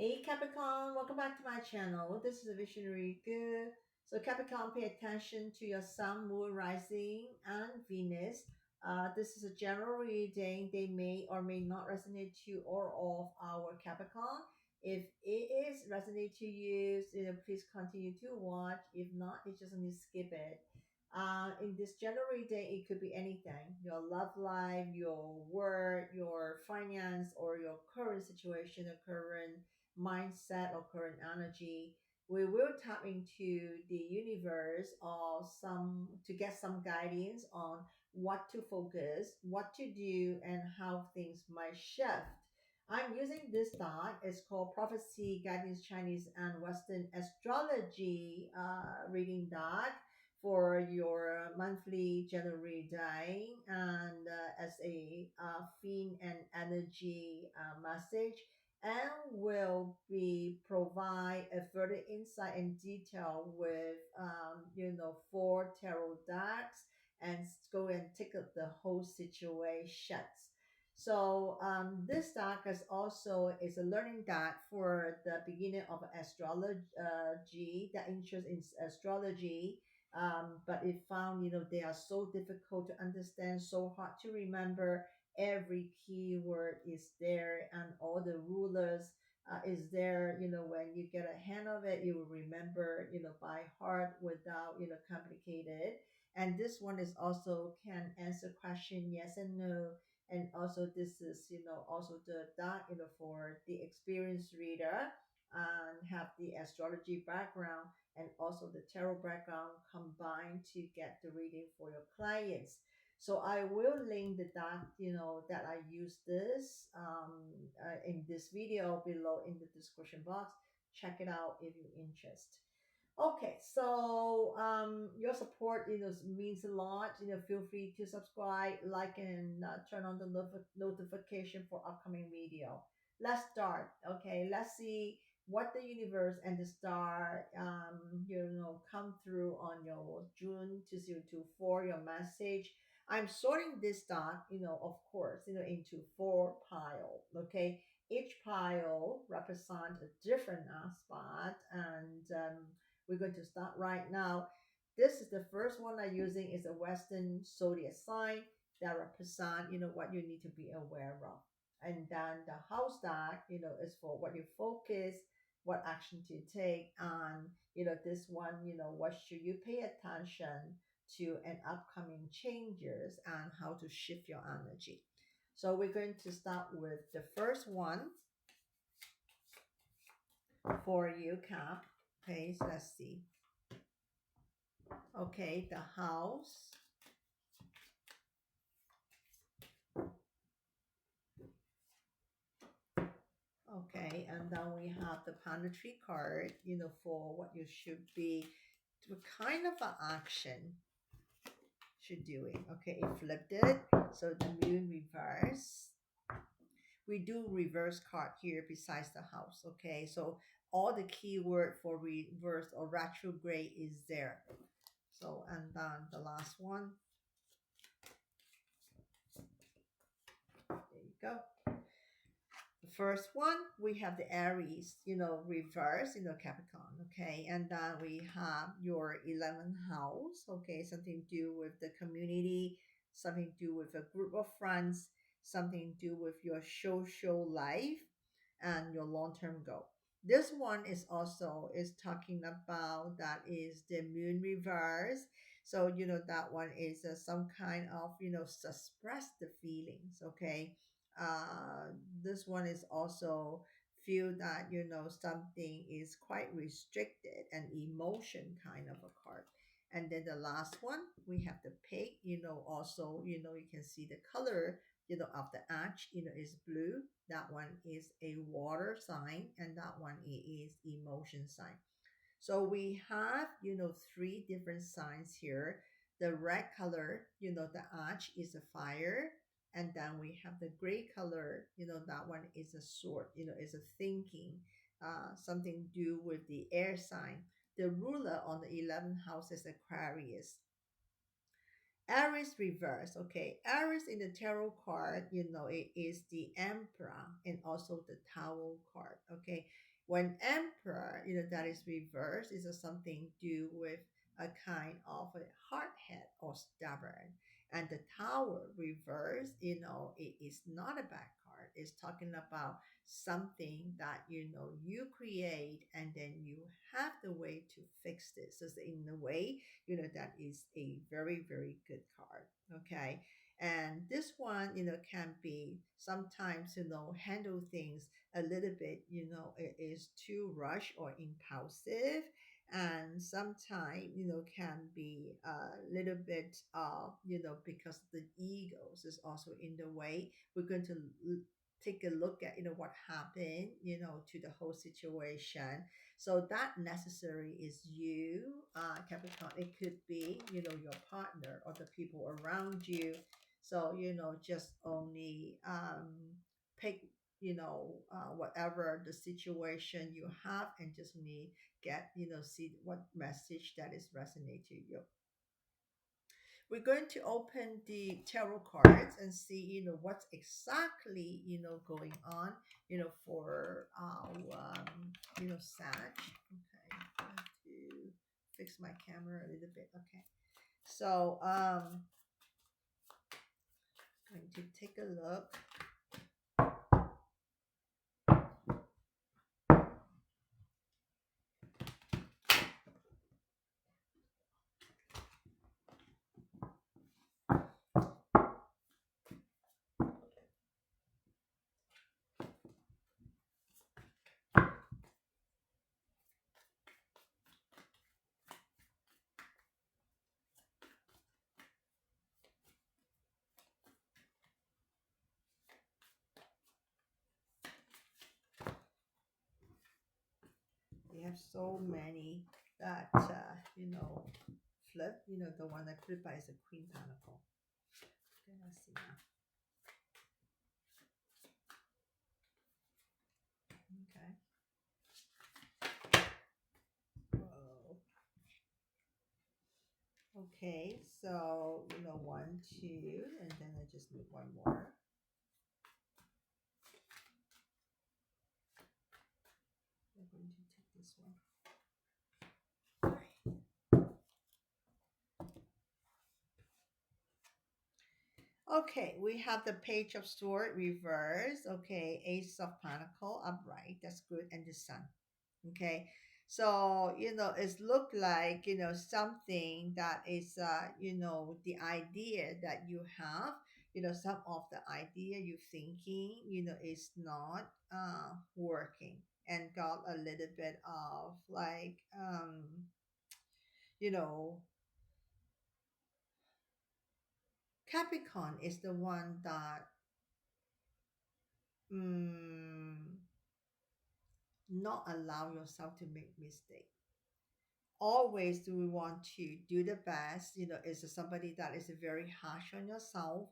Hey Capricorn, welcome back to my channel. This is a visionary good. So Capricorn, pay attention to your sun, moon, rising, and Venus. This is a general reading. They may or may not resonate to all of our Capricorn. If it is resonate to you, please continue to watch. If not, you just need to skip it. In this general reading, it could be anything: your love life, your work, your finance, or your current situation, or current mindset or current energy. We will tap into the universe or some to get some guidance on what to focus, what to do, and how things might shift. I'm using this deck. It's called Prophecy Guidance Chinese and Western Astrology reading deck for your monthly general reading and as a theme and energy message, and will be provide a further insight and detail with four tarot decks and go and take up the whole situations. So this deck is also is a learning deck for the beginning of astrology, that interest in astrology. But it found they are so difficult to understand, so hard to remember. Every keyword is there and all the rulers is there. When you get a hand of it, you will remember by heart without complicated. And this one is also can answer question yes and no. And also this is also the dot for the experienced reader and have the astrology background and also the tarot background combined to get the reading for your clients. So I will link the doc, that I use this in this video below in the description box. Check it out if you're interested. Okay, so your support, means a lot. Feel free to subscribe, like, and turn on the notification for upcoming video. Let's start. Okay, let's see what the universe and the star, come through on your June 2024, your message. I'm sorting this stock, of course, into four pile. Okay, each pile represents a different spot, and we're going to start right now. This is the first one I'm using is a Western zodiac sign that represent, what you need to be aware of. And then the house stack, is for what you focus, what action to take, and this one, what should you pay attention to and upcoming changes and how to shift your energy. So we're going to start with the first one for you, Cap. Okay, so let's see. Okay, the house. Okay, and then we have the planetary card, for what you should be, to kind of an action should doing. Okay, it flipped it. So the moon reverse. We do reverse card here besides the house. Okay, so all the keyword for reverse or retrograde is there. So, and then the last one. There you go. The first one, we have the Aries, reverse, Capricorn, okay? And then we have your 11th house, okay? Something to do with the community, something to do with a group of friends, something to do with your social life and your long-term goal. This one is also is talking about that is the moon reverse. So, that one is some kind of, suppress the feelings, okay? This one is also feel that something is quite restricted and emotion kind of a card. And then the last one we have the pig. Also you can see the color of the arch is blue. That one is a water sign, and that one is emotion sign. So we have, three different signs here. The red color, the arch is a fire. And then we have the gray color, that one is a sword, is a thinking, something to do with the air sign. The ruler on the 11th house is Aquarius. Aries reverse, okay. Aries in the tarot card, it is the Emperor and also the Tower card, okay. When Emperor, that is reversed, is a something do with a kind of a hard head or stubborn. And the Tower reverse, it is not a bad card. It's talking about something that you create, and then you have the way to fix this. So in a way, that is a very, very good card. Okay. And this one, can be sometimes, handle things a little bit, it is too rush or impulsive. And sometimes, can be a little bit, because the egos is also in the way. We're going to take a look at, what happened, to the whole situation. So that necessary is you, Capricorn. It could be, your partner or the people around you. So, just only pick, whatever the situation you have, and just only get, see what message that is resonate to you. We're going to open the tarot cards and see, what's exactly, going on, for Sag. Okay, I have to fix my camera a little bit. Okay, so going to take a look. We have so many that flip. The one that flip by is a Queen Pentacle. Okay, let's see now. Okay. Whoa. Okay, so one, two, and then I just need one more. I'm going to take this one. Okay, we have the Page of Sword reverse. Okay, Ace of Pentacle upright. That's good, and the Sun. Okay, so it's look like something that is the idea that you have. Some of the idea you thinking is not working, and got a little bit of like you know Capricorn is the one that mm, not allow yourself to make mistake. Always do we want to do the best, is somebody that is very harsh on yourself.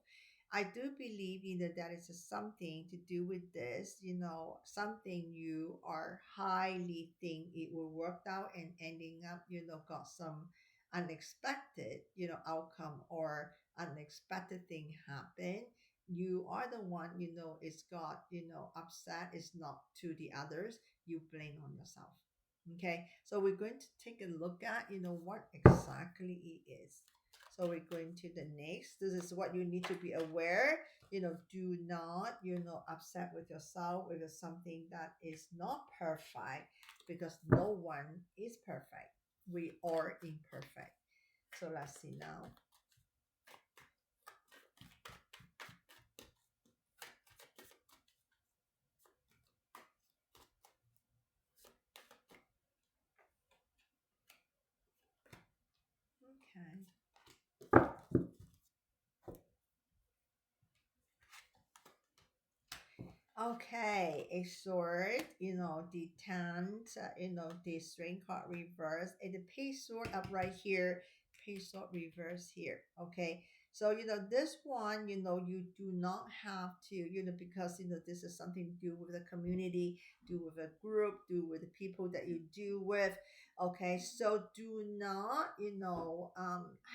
I do believe that is something to do with this, something you are highly think it will work out, and ending up got some unexpected outcome, or unexpected thing happen. You are the one is got upset, is not to the others. You blame on yourself. Okay, so we're going to take a look at, what exactly it is. So we're going to the next. This is what you need to be aware. Do not, upset with yourself if it's something that is not perfect, because no one is perfect. We are imperfect. So let's see now. Okay. Okay, a sword, the tent, the string card reverse, and the page sword up right here, page sword reverse here. Okay, so this one, you do not have to, because this is something to do with the community, do with a group, do with the people that you do with. Okay, so do not,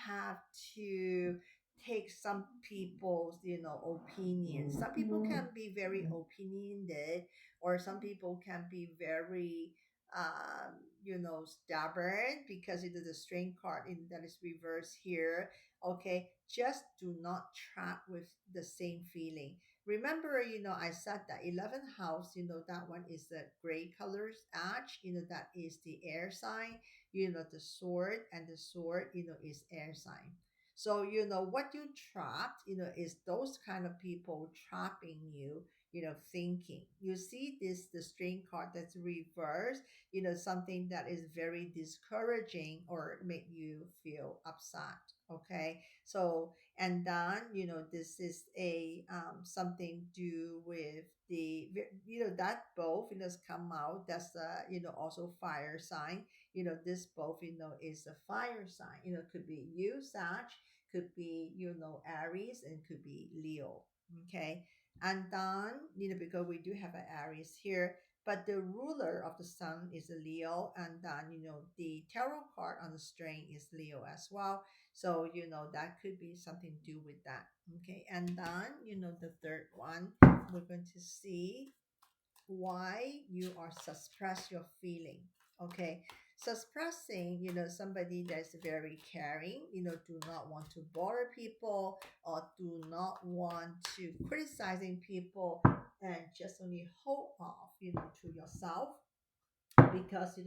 have to take some people's, opinions. Some people can be very opinionated, or some people can be very, stubborn, because it is a string card in that is reversed here. Okay, just do not trap with the same feeling. Remember, I said that 11th house, that one is the gray colors ash, that is the air sign, the sword, and the sword, is air sign. So, what you trapped, is those kind of people trapping you, thinking. You see this, the string card that's reversed, something that is very discouraging or make you feel upset. Okay. So, and then, this is a, something do with the, that both, has come out. That's also fire sign. This both, is a fire sign. Could be you, Sag, could be, Aries, and could be Leo. Okay. And then, because we do have an Aries here, but the ruler of the sun is a Leo, and then, the tarot card on the string is Leo as well. So, that could be something to do with that. Okay. And then, the third one, we're going to see why you are suppress your feeling. Okay. Suppressing, somebody that's very caring, do not want to bother people, or do not want to criticizing people, and just only hold off, to yourself, because,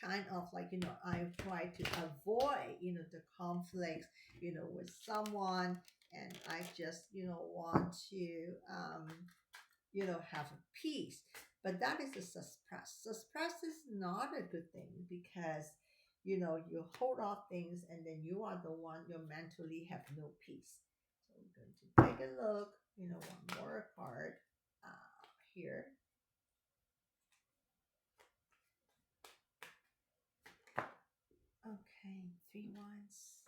kind of like, I try to avoid, the conflicts, with someone, and I just, want to, have a peace. But that is a suppress. Suppress is not a good thing, because, you hold off things, and then you are the one, you mentally have no peace. So we're going to take a look, one more card here. Okay, three wands.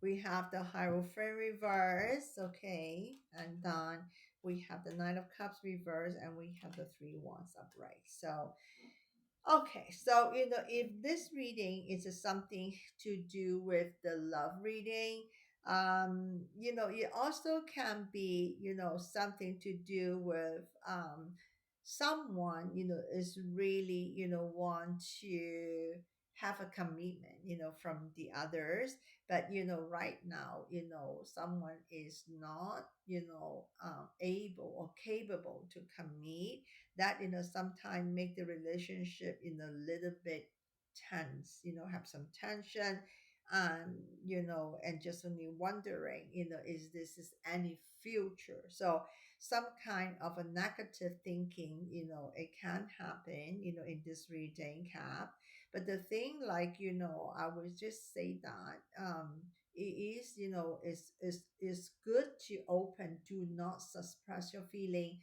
We have the Hierophant reverse, okay, and then we have the Nine of Cups reverse, and we have the three wands upright. So, okay, so, if this reading is something to do with the love reading, it also can be, something to do with someone, is really, want to have a commitment, from the others. But, right now, someone is not, able or capable to commit. That, sometimes make the relationship in a little bit tense, have some tension, and, and just only wondering, is this is any future. So some kind of a negative thinking, it can happen, in this reading, Cap. But the thing, like, I would just say that it is, is good to open. Do not suppress your feeling.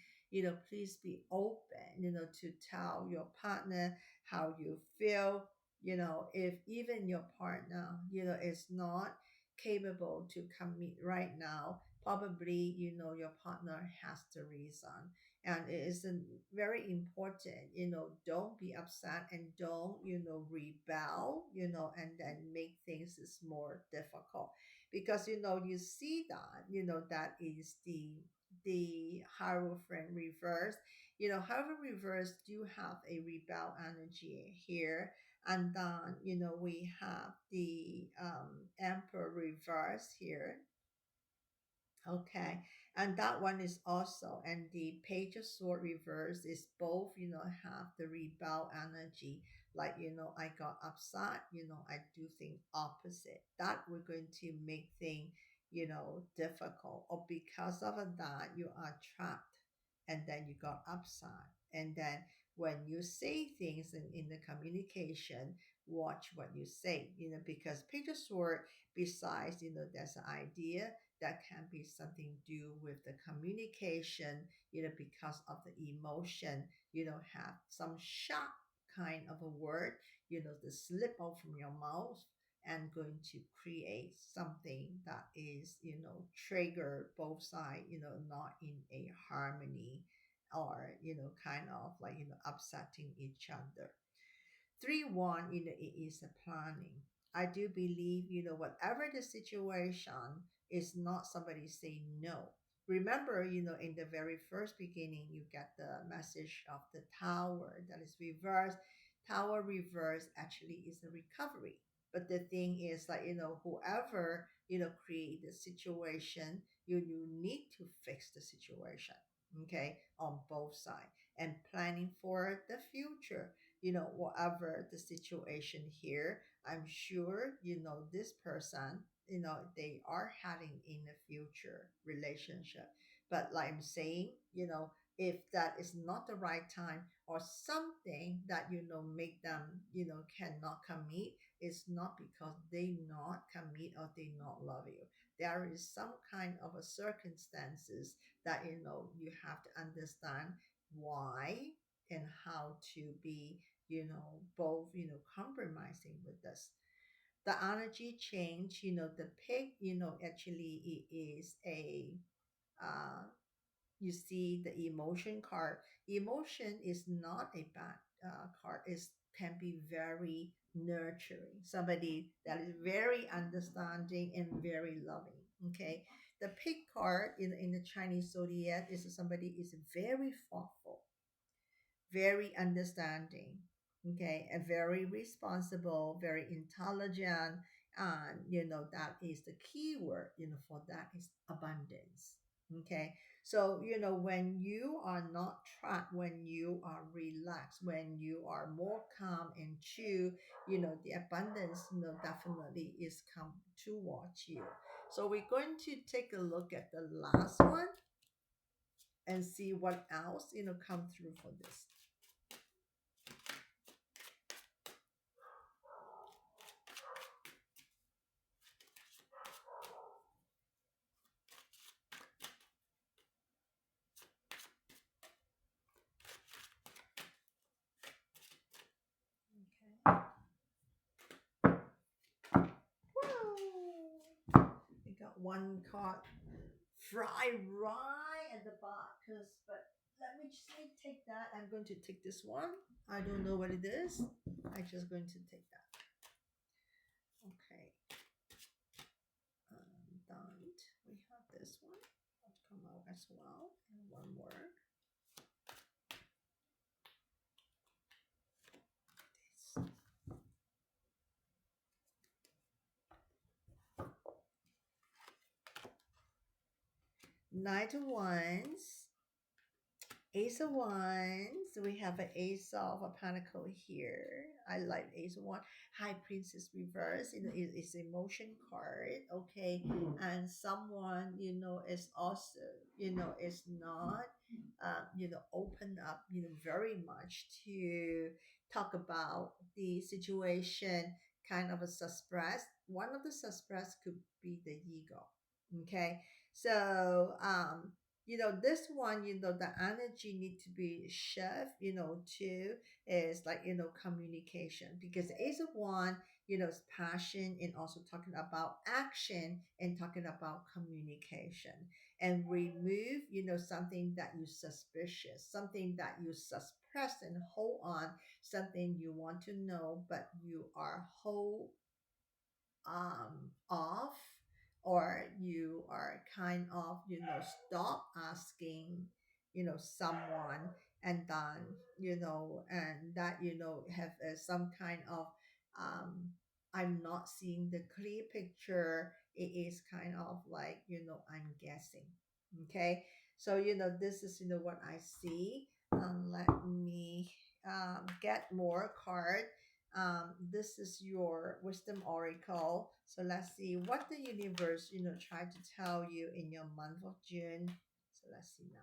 Please be open, to tell your partner how you feel. If even your partner, is not capable to commit right now, probably, your partner has the reason. And it is very important, don't be upset, and don't, rebel, and then make things is more difficult. Because, you see that, that is the Hierophant reverse. Hierophant reverse do have a rebel energy here. And then, we have the Emperor reverse here. Okay. And that one is also, and the Page of Sword reverse is both, have the rebel energy. Like, I got upset, I do think opposite. That we're going to make things, difficult. Or because of that, you are trapped, and then you got upset. And then when you say things in the communication, watch what you say, because Page of Sword, besides, there's an idea that can be something to do with the communication, because of the emotion, have some shock kind of a word, to slip out from your mouth, and going to create something that is, trigger both sides, not in a harmony, or, kind of like, upsetting each other. 3-1, it is a planning. I do believe, whatever the situation is not somebody say no. Remember, in the very first beginning, you get the message of the tower that is reversed. Tower reverse actually is a recovery. But the thing is like, whoever, create the situation, you need to fix the situation. Okay, on both sides and planning for the future, whatever the situation here, I'm sure, this person, they are having in a future relationship. But like I'm saying, if that is not the right time or something that, make them, cannot commit, it's not because they not commit or they not love you. There is some kind of a circumstances that, you have to understand why and how to be, both, compromising with this. The energy change, the pig, actually it is a, uh, you see the emotion card. Emotion is not a bad card. It can be very nurturing. Somebody that is very understanding and very loving. Okay. The pig card in the Chinese zodiac is somebody is very thoughtful, very understanding, okay, and very responsible, very intelligent. And that is the key word, for that is abundance. Okay. So, when you are not trapped, when you are relaxed, when you are more calm and chill, the abundance, definitely is come towards you. So we're going to take a look at the last one and see what else, come through for this. 'We got one card, fry rye at the back. But let me just take that. I'm going to take this one. I don't know what it is. I'm just going to take that. Okay. Done. We have this one. Let's come out as well. And one more. This. Knight of Wands, Ace of Wands. We have an Ace of a Pentacle here. I like Ace of Wands. High Princess reverse. It's emotion card. Okay, and someone is also is not open up very much to talk about the situation. Kind of a suppress. One of the suppress could be the ego. Okay, so this one, the energy need to be shift, to is like, communication, because the Ace of One, is passion and also talking about action and talking about communication, and remove, something that you suspicious, something that you suppress and hold on, something you want to know, but you are hold off, or you are kind of stop asking someone, and then and that have some kind of um I'm not seeing the clear picture. It is kind of like I'm guessing. Okay, so this is what I see. Let me get more card. This is your wisdom oracle. So let's see what the universe, try to tell you in your month of June. So let's see now.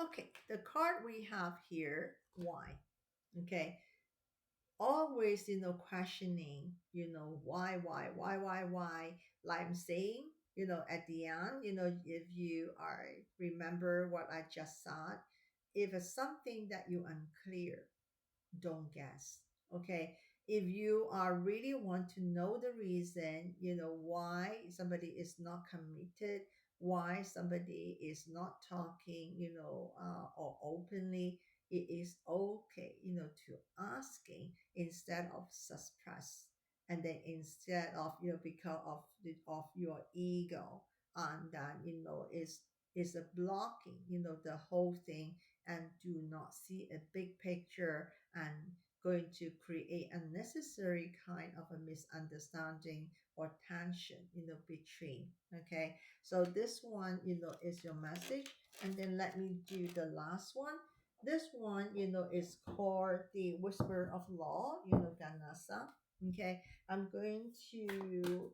Okay, the card we have here, why? Okay, always questioning, why, like I'm saying, at the end, if you are remember what I just said, if it's something that you unclear, don't guess. Okay, if you are really want to know the reason, why somebody is not committed, why somebody is not talking, or openly, it is okay, to asking instead of suppress, and then instead of, because of your ego, and then, is a blocking, the whole thing, and do not see a big picture, and going to create unnecessary kind of a misunderstanding or tension, between. Okay, so this one, is your message. And then let me do the last one. This one, is called the Whisper of Law, Ganasa. Okay, I'm going to,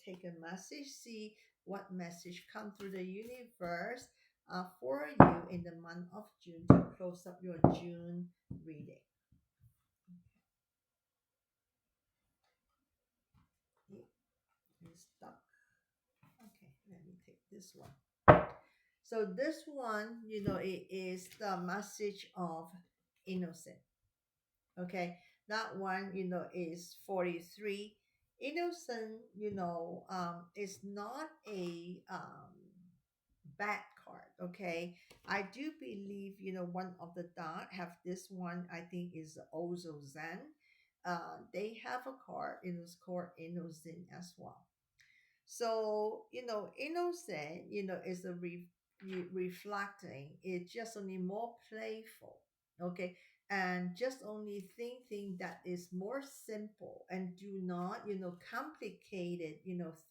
take a message, see what message come through the universe, for you in the month of June, to close up your June reading. Yeah, it's stuck. Okay, let me take this one. So this one, it is the message of innocent. Okay, that one, is 43. Innocent, is not a bad card. Okay, I do believe, one of the dot have this one. I think is also Zen. They have a card. It is called innocent as well. So, innocent, is a reflecting. It's just only more playful. Okay. And just only thinking that is more simple, and do not, complicated,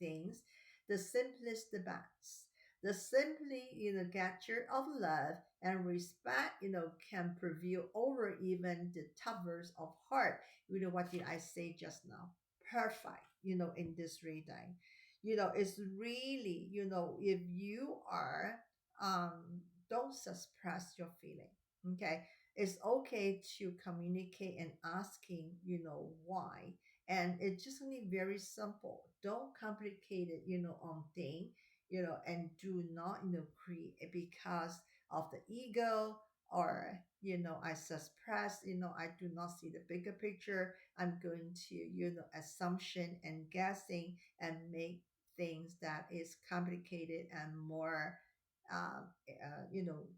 things. The simplest, the best. The simply, gesture of love and respect, can prevail over even the toughest of heart. What did I say just now? Perfect, in this reading. It's really, if you are, don't suppress your feeling. Okay, it's okay to communicate and asking, why. And it's just only very simple. Don't complicate it, on thing, and do not, create because of the ego, or, I suppress, I do not see the bigger picture. I'm going to, assumption and guessing, and make things that is complicated and more,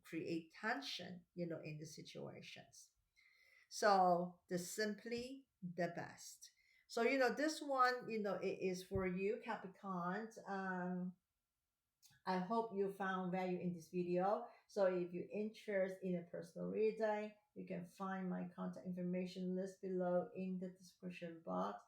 create tension, in the situations. So the simply the best. So, this one, it is for you, Capricorns. I hope you found value in this video. So if you're interested in a personal reading, you can find my contact information list below in the description box.